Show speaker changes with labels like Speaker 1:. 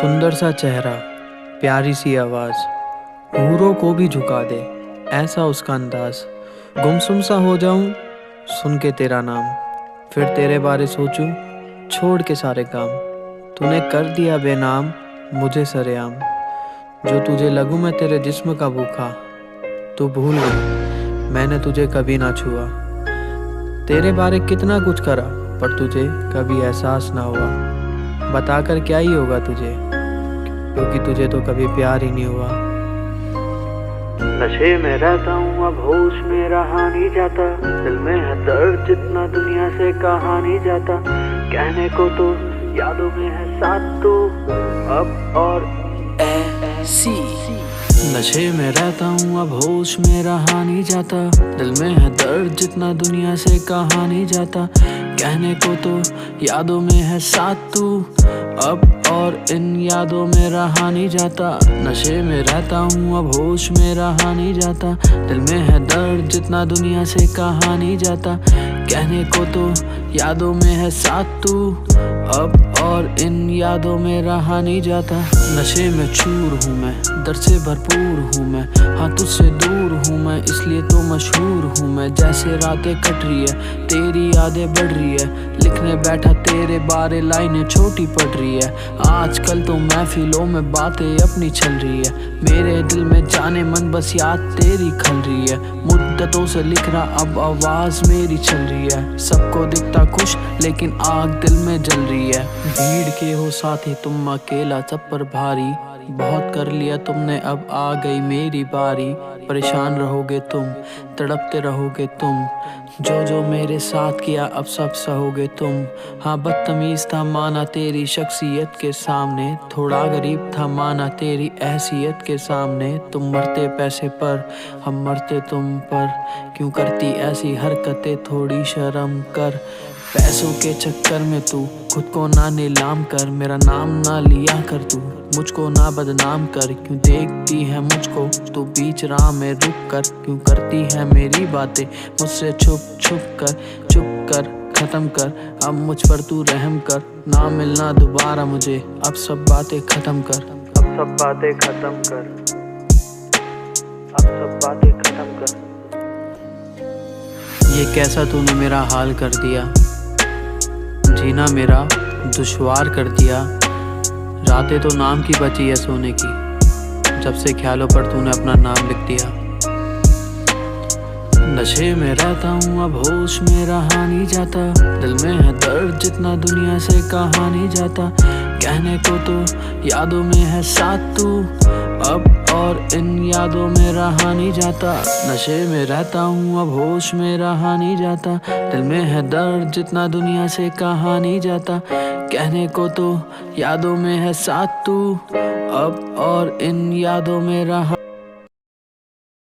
Speaker 1: सुंदर सा चेहरा, प्यारी सी आवाज़, हूरों को भी झुका दे, ऐसा उसका अंदाज। गुमसुम सा हो जाऊं सुन के तेरा नाम, फिर तेरे बारे सोचूं छोड़ के सारे काम। तूने कर दिया बेनाम मुझे सरेआम, जो तुझे लगूं मैं तेरे जिस्म का भूखा। तू भूल गई मैंने तुझे कभी ना छुआ, तेरे बारे कितना कुछ करा पर तुझे कभी एहसास ना हुआ। बताकर क्या ही होगा तुझे, क्योंकि तुझे तो कभी प्यार ही नहीं हुआ।
Speaker 2: नशे में रहता हूँ अब होश में रहा नहीं जाता, दिल में है दर्द जितना दुनिया से कहा नहीं जाता। कहने को तो यादों में है साथ तू अब और ऐसी। नशे में रहता हूँ अब होश में रहा नहीं जाता, दिल में है दर्द जितना दुनिया से कहा नहीं जाता। कहने को तो यादों में है साथ तू अब और इन यादों में रहा नहीं जाता। नशे में रहता हूँ अब होश में रहा नहीं जाता, दिल में है दर्द जितना दुनिया से कहा नहीं जाता। कहने को तो यादों में है साथ तू अब और इन यादों में रहा नहीं जाता। नशे में चूर हूँ मैं, दर्द से भरपूर हूँ मैं, हाँ तुझसे दूर हूँ मैं, इसलिए तो मशहूर हूँ मैं। जैसे रातें कट रही है तेरी यादें बढ़ रही है, लिखने बैठा तेरे बारे लाइनें छोटी पड़ रही है। आजकल तो महफिलों में बातें अपनी चल रही है, मेरे दिल में जाने मन बस याद तेरी खल रही है। मुद्दतों से लिख रहा अब आवाज़ मेरी चल रही है, सबको दिखता खुश लेकिन आग दिल में जल रही है। भीड़ के हो साथी तुम अकेला सब पर भारी, बहुत कर लिया तुमने अब आ गई मेरी बारी। परेशान रहोगे तुम, तड़पते रहोगे तुम, जो जो मेरे साथ किया अब सब सहोगे तुम। हाँ बदतमीज था माना तेरी शख्सियत के सामने, थोड़ा गरीब था माना तेरी हैसियत के सामने। तुम मरते पैसे पर हम मरते तुम पर, क्यों करती ऐसी हरकतें थोड़ी शर्म कर। पैसों के चक्कर में तू खुद को ना नीलाम कर, मेरा नाम ना लिया कर तू, मुझको ना बदनाम कर। क्यों देखती है मुझको तू बीच राह में रुक कर, क्यों करती है मेरी बातें मुझसे छुप छुप कर। चुप कर ख़त्म कर अब मुझ पर तू रहम कर, ना मिलना दोबारा मुझे अब सब बातें ख़त्म कर। अब सब बातें ख़त्म कर, अब सब बातें ख़त्म कर।
Speaker 1: ये कैसा तूने मेरा हाल कर दिया, जीना मेरा दुश्वार कर दिया। रातें तो नाम की बची है सोने की, जब से ख्यालों पर तूने अपना नाम लिख दिया। नशे में रहता हूँ अब होश में रहा नहीं जाता, दिल में है दर्द जितना दुनिया से कहा नहीं जाता। कहने को तो यादों में है साथ तू अब और इन यादों में रहा नहीं जाता। नशे में रहता हूँ अब होश में रहा नहीं जाता, दिल में है दर्द जितना दुनिया से कहा नहीं जाता। कहने को तो यादों में है साथ तू अब और इन यादों में रहा